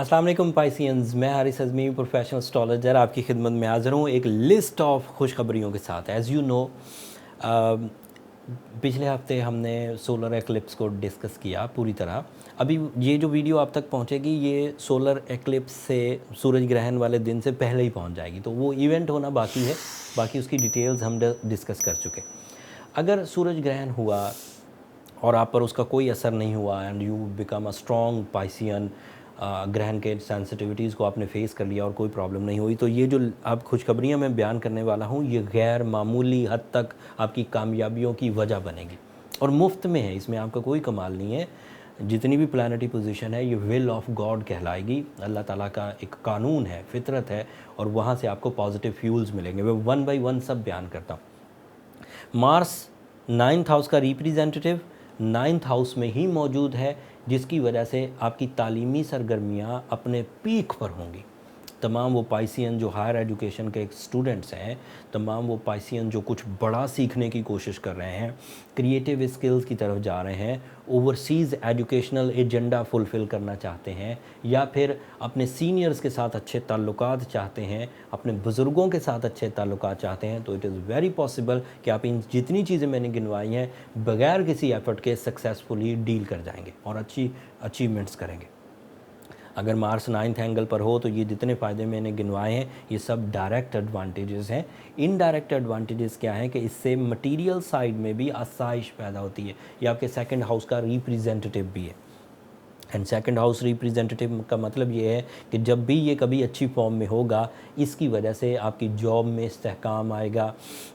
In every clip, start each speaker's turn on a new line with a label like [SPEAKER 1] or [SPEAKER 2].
[SPEAKER 1] अस्सलाम वालेकुम पाइसियंस, मैं हारिस अज़मी प्रोफेशनल एस्ट्रोलॉजर आपकी खिदमत में हाज़िर हूँ एक लिस्ट ऑफ खुशखबरियों के साथ। एज़ यू नो, पिछले हफ्ते हमने सोलर एक्लिप्स को डिस्कस किया पूरी तरह। अभी ये जो वीडियो आप तक पहुँचेगी ये सोलर एक्लिप्स से सूरज ग्रहण वाले दिन से पहले ही पहुँच जाएगी, तो वो इवेंट होना बाकी है, बाकी उसकी डिटेल्स हम डिस्कस कर चुके। अगर सूरज ग्रहण हुआ और आप पर उसका कोई असर नहीं हुआ and you become a strong Piscean, ग्रहण के सेंसिटिविटीज़ को आपने फेस कर लिया और कोई प्रॉब्लम नहीं हुई, तो ये जो अब खुशखबरियाँ मैं बयान करने वाला हूँ ये गैर मामूली हद तक आपकी कामयाबियों की वजह बनेगी और मुफ्त में है, इसमें आपका कोई कमाल नहीं है। जितनी भी प्लानिटरी पोजीशन है ये विल ऑफ गॉड कहलाएगी, अल्लाह ताला का एक कानून है, फितरत है, और वहाँ से आपको पॉजिटिव फ्यूल्स मिलेंगे। मैं वन बाई वन सब बयान करता हूँ। मार्स 9th हाउस का रिप्रेजेंटेटिव 9th हाउस में ही मौजूद है, जिसकी वजह से आपकी तालीमी सरगर्मियाँ अपने पीक पर होंगी। तमाम वो पाइसियन जो हायर एजुकेशन के स्टूडेंट्स हैं, तमाम वो पाइसियन जो कुछ बड़ा सीखने की कोशिश कर रहे हैं, क्रिएटिव स्किल्स की तरफ जा रहे हैं, ओवरसीज़ एजुकेशनल एजेंडा फुलफ़िल करना चाहते हैं, या फिर अपने सीनियर्स के साथ अच्छे ताल्लुकात चाहते हैं, अपने बुज़ुर्गों के साथ अच्छे ताल्लुकात चाहते हैं, तो इट इज़ वेरी पॉसिबल कि आप इन जितनी चीज़ें मैंने गिनवाई हैं बग़ैर किसी एफ़र्ट के सक्सेसफुली डील कर जाएंगे और अच्छी अचीवमेंट्स करेंगे। अगर मार्स 9th एंगल पर हो तो ये जितने फ़ायदे मैंने गिनवाए हैं ये सब डायरेक्ट एडवांटेजेस हैं। इनडायरेक्ट एडवांटेजेस क्या हैं कि इससे मटेरियल साइड में भी आसाइश पैदा होती है। ये आपके सेकंड हाउस का रिप्रेजेंटेटिव भी है, एंड सेकंड हाउस रिप्रेजेंटेटिव का मतलब ये है कि जब भी ये कभी अच्छी फॉर्म में होगा इसकी वजह से आपकी जॉब में इस्तेहकाम आएगा,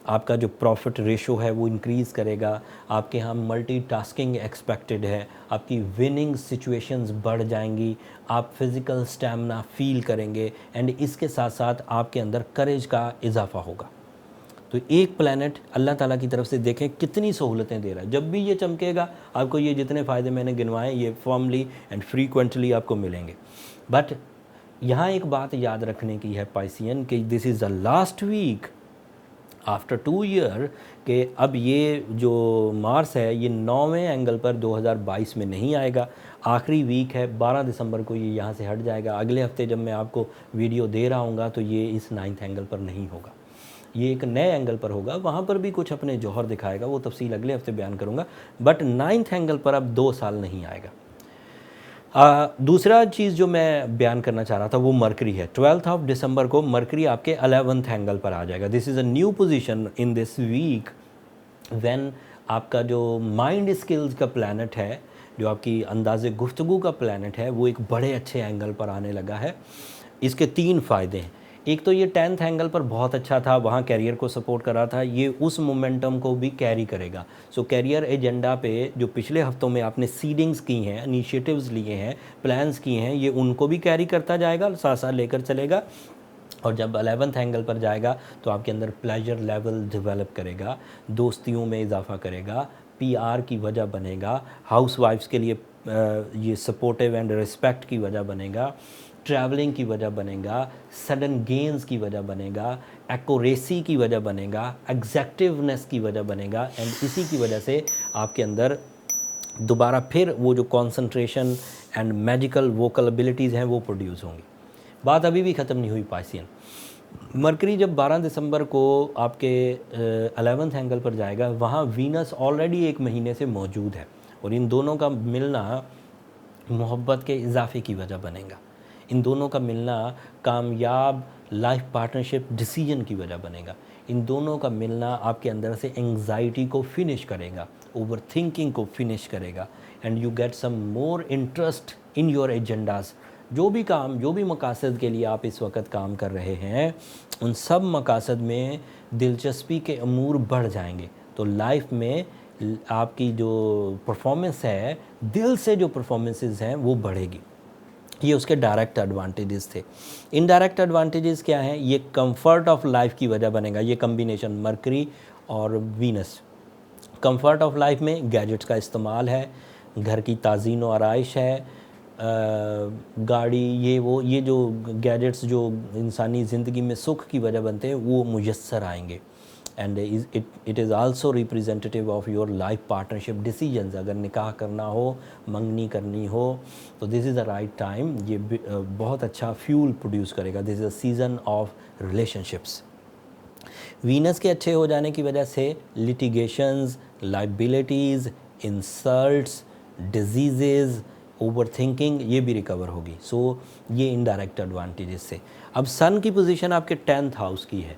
[SPEAKER 1] आपका जो प्रॉफिट रेशो है वो इंक्रीज़ करेगा, आपके यहाँ मल्टीटास्किंग एक्सपेक्टेड है, आपकी विनिंग सिचुएशंस बढ़ जाएंगी, आप फिज़िकल स्टैमिना फील करेंगे, एंड इसके साथ साथ आपके अंदर करेज का इजाफा होगा। तो एक प्लैनेट अल्लाह ताला की तरफ से देखें कितनी सहूलतें दे रहा है। जब भी ये चमकेगा आपको ये जितने फ़ायदे मैंने गिनवाए ये फॉर्मली एंड फ्रीक्वेंटली आपको मिलेंगे। बट यहाँ एक बात याद रखने की है पाइसियन कि this is the last week after 2 year, कि अब ये जो मार्स है ये 9वें एंगल पर 2022 में नहीं आएगा, आखिरी वीक है, 12 दिसंबर को ये यहाँ से हट जाएगा। अगले हफ्ते जब मैं आपको वीडियो दे रहा हूँगा तो ये इस 9th एंगल पर नहीं होगा, ये एक नए एंगल पर होगा, वहाँ पर भी कुछ अपने जौहर दिखाएगा, वो तफसील अगले हफ्ते बयान करूँगा। बट 9th एंगल पर अब 2 साल नहीं आएगा। दूसरा चीज़ जो मैं बयान करना चाह रहा था वो मरकरी है। 12th ऑफ दिसंबर को मरकरी आपके 11th एंगल पर आ जाएगा। This is a new position in this week when आपका जो माइंड स्किल्स का प्लैनेट है, जो आपकी अंदाज़े गुफ्तगू का प्लैनेट है, वो एक बड़े अच्छे एंगल पर आने लगा है। इसके 3 फ़ायदे हैं। एक तो ये 10th एंगल पर बहुत अच्छा था, वहाँ कैरियर को सपोर्ट कर रहा था, ये उस मोमेंटम को भी कैरी करेगा। सो कैरियर एजेंडा पे जो पिछले हफ्तों में आपने सीडिंग्स की हैं, इनिशिएटिव्स लिए हैं, प्लान्स किए हैं, ये उनको भी कैरी करता जाएगा, साथ साथ लेकर चलेगा। और जब 11th एंगल पर जाएगा तो आपके अंदर प्लेजर लेवल डेवलप करेगा, दोस्तियों में इजाफा करेगा, पीआर की वजह बनेगा, हाउसवाइफ्स के लिए ये सपोर्टिव एंड रिस्पेक्ट की वजह बनेगा, ट्रैवलिंग की वजह बनेगा, सडन गेंस की वजह बनेगा, एक्यूरेसी की वजह बनेगा, एग्जैक्टिवनेस की वजह बनेगा, एंड इसी की वजह से आपके अंदर दोबारा फिर वो जो concentration and magical vocal abilities हैं वो प्रोड्यूस होंगी। बात अभी भी ख़त्म नहीं हुई पाइसियन। मरकरी जब 12 दिसंबर को आपके 11th एंगल पर जाएगा, वहाँ वीनस ऑलरेडी 1 महीने से मौजूद है, और इन दोनों का मिलना मोहब्बत के इजाफे की वजह बनेगा। इन दोनों का मिलना कामयाब लाइफ पार्टनरशिप डिसीजन की वजह बनेगा। इन दोनों का मिलना आपके अंदर से एंग्जाइटी को फिनिश करेगा, ओवर थिंकिंग को फिनिश करेगा, and you get some more interest in your agendas. जो भी काम, जो भी मकासद के लिए आप इस वक्त काम कर रहे हैं, उन सब मकासद में दिलचस्पी के अमूर बढ़ जाएंगे। तो लाइफ में आपकी जो परफॉर्मेंस है, दिल से जो परफॉर्मेंसेस हैं वो बढ़ेगी। ये उसके डायरेक्ट एडवांटेजेस थे। इनडायरेक्ट एडवांटेजेस क्या हैं? ये कंफर्ट ऑफ लाइफ की वजह बनेगा, ये कम्बिनेशन मरकरी और वीनस। कंफर्ट ऑफ लाइफ में गैजेट्स का इस्तेमाल है, घर की ताज़ीन व आराइश है, गाड़ी, ये वो, ये जो गैजेट्स जो इंसानी ज़िंदगी में सुख की वजह बनते हैं वो मुयस्सर आएंगे। And it is also representative of your life partnership decisions. अगर निकाह करना हो, मंगनी करनी हो, तो this is the right time. ये बहुत अच्छा फ्यूल प्रोड्यूस करेगा। This is a season off relationships. Venus के अच्छे हो जाने की वजह से litigations, liabilities, insults, diseases, over thinking ये भी रिकवर होगी। सो ये इनडायरेक्ट एडवांटेजेस से। अब सन की पोजीशन आपके 10th हाउस की है।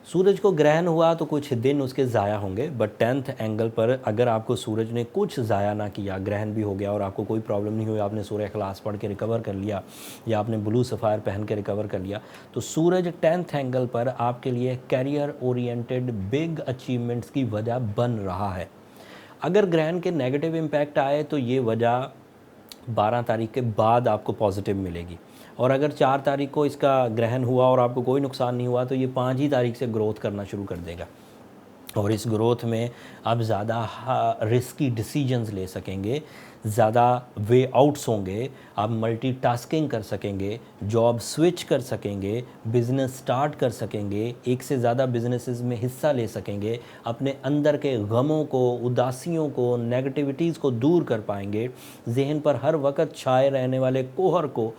[SPEAKER 1] सूरज को ग्रहण हुआ तो कुछ दिन उसके ज़ाया होंगे, बट 10th एंगल पर अगर आपको सूरज ने कुछ ज़ाया ना किया, ग्रहण भी हो गया और आपको कोई प्रॉब्लम नहीं हुई, आपने सूर्य क्लास पढ़ के रिकवर कर लिया या आपने ब्लू सफ़ायर पहन के रिकवर कर लिया, तो सूरज 10th एंगल पर आपके लिए कैरियर ओरिएंटेड बिग अचीवमेंट्स की वजह बन रहा है। अगर ग्रहण के नेगेटिव इम्पैक्ट आए तो ये वजह 12 तारीख के बाद आपको पॉजिटिव मिलेगी, और अगर 4 तारीख को इसका ग्रहण हुआ और आपको कोई नुकसान नहीं हुआ तो ये 5 ही तारीख से ग्रोथ करना शुरू कर देगा। और इस ग्रोथ में आप ज़्यादा रिस्की डिसीजंस ले सकेंगे, ज़्यादा वे आउट्स होंगे, आप मल्टीटास्किंग कर सकेंगे, जॉब स्विच कर सकेंगे, बिज़नेस स्टार्ट कर सकेंगे, एक से ज़्यादा बिजनेसेस में हिस्सा ले सकेंगे, अपने अंदर के गमों को, उदासियों को, नेगेटिविटीज़ को दूर कर पाएंगे, जहन पर हर वक्त छाए रहने वाले कोहर को,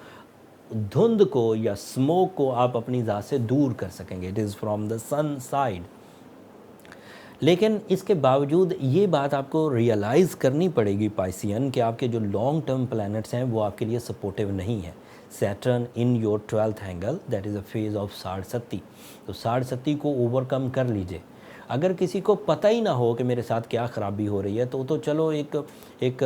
[SPEAKER 1] धुंध को या स्मोक को आप अपनी ज़ात से दूर कर सकेंगे। It is from the sun side. लेकिन इसके बावजूद ये बात आपको रियलाइज़ करनी पड़ेगी पाइसियन, कि आपके जो लॉन्ग टर्म प्लैनेट्स हैं वो आपके लिए सपोर्टिव नहीं है। Saturn in your 12th angle, that is a phase of साढ़ सत्ती। तो साढ़ सत्ती को ओवरकम कर लीजिए। अगर किसी को पता ही ना हो कि मेरे साथ क्या ख़राबी हो रही है तो चलो एक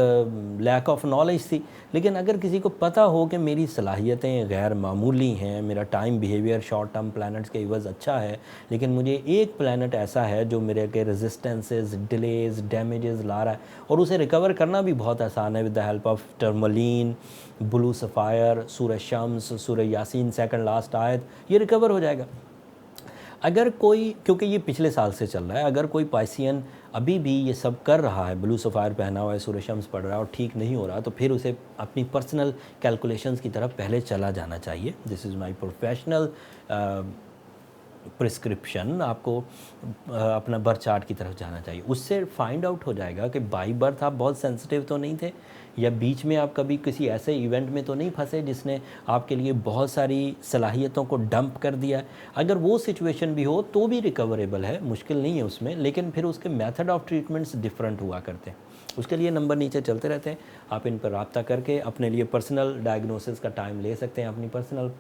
[SPEAKER 1] लैक ऑफ नॉलेज थी। लेकिन अगर किसी को पता हो कि मेरी सलाहियतें गैर मामूली हैं, मेरा time behaviour short term planets के इवज़ अच्छा है, लेकिन मुझे एक प्लैनेट ऐसा है जो मेरे के रेजिस्टेंसेस, डिलेज, डैमेजेस ला रहा है, और उसे रिकवर करना भी बहुत आसान है with the help of tourmaline, blue sapphire, सूरह शम्स, सूरह यासीन सेकंड लास्ट आयत, ये रिकवर हो जाएगा। अगर कोई, क्योंकि ये पिछले साल से चल रहा है, अगर कोई पाइसियन अभी भी ये सब कर रहा है, ब्लू सफ़ायर पहना हुआ है, सूर्य शम्स पढ़ रहा है और ठीक नहीं हो रहा, तो फिर उसे अपनी पर्सनल कैलकुलेशंस की तरफ पहले चला जाना चाहिए। This is my professional prescription. आपको अपना बर्थ चार्ट की तरफ जाना चाहिए। उससे फाइंड आउट हो जाएगा कि बाई बर्थ आप बहुत सेंसिटिव तो नहीं थे, या बीच में आप कभी किसी ऐसे इवेंट में तो नहीं फंसे जिसने आपके लिए बहुत सारी सलाहियतों को डंप कर दिया है। अगर वो सिचुएशन भी हो तो भी रिकवरेबल है, मुश्किल नहीं है उसमें, लेकिन फिर उसके मेथड ऑफ ट्रीटमेंट्स डिफरेंट हुआ करते हैं। उसके लिए नंबर नीचे चलते रहते हैं, आप इन पर रब्ता करके अपने लिए पर्सनल डायग्नोसिस का टाइम ले सकते हैं, अपनी पर्सनल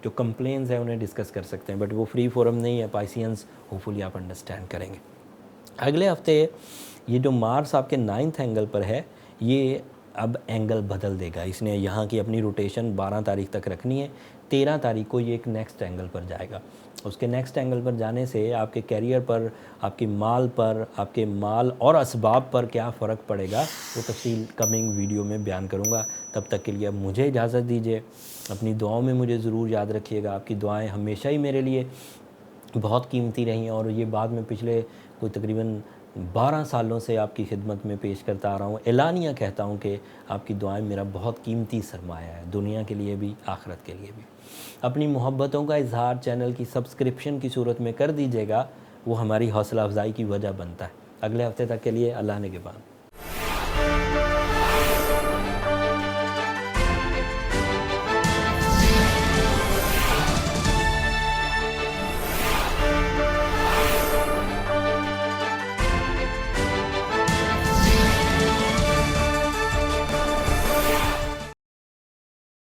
[SPEAKER 1] जो कंप्लेंट्स हैं उन्हें डिस्कस कर सकते हैं। बट वो फ्री फोरम नहीं है पाइसियंस, होपफुली आप अंडरस्टैंड करेंगे। अगले हफ्ते ये जो मार्स आपके 9th एंगल पर है, ये अब एंगल बदल देगा। इसने यहाँ की अपनी रोटेशन 12 तारीख तक रखनी है। 13 तारीख को ये एक नेक्स्ट एंगल पर जाएगा। उसके नेक्स्ट एंगल पर जाने से आपके कैरियर पर, आपके माल पर, आपके माल और असबाब पर क्या फ़र्क पड़ेगा वो तफसील कमिंग वीडियो में बयान करूँगा। तब तक के लिए अब मुझे इजाज़त दीजिए। अपनी दुआओं में मुझे ज़रूर याद रखिएगा। आपकी दुआएं हमेशा ही मेरे लिए बहुत कीमती रही हैं, और ये बाद में पिछले कोई तकरीबन 12 सालों से आपकी खिदमत में पेश करता आ रहा हूँ। एलानिया कहता हूँ कि आपकी दुआएं मेरा बहुत कीमती सरमाया है, दुनिया के लिए भी, आखिरत के लिए भी। अपनी मोहब्बतों का इजहार चैनल की सब्सक्रिप्शन की सूरत में कर दीजिएगा, वो हमारी हौसला अफजाई की वजह बनता है। अगले हफ्ते तक के लिए अल्लाह ने के बाद।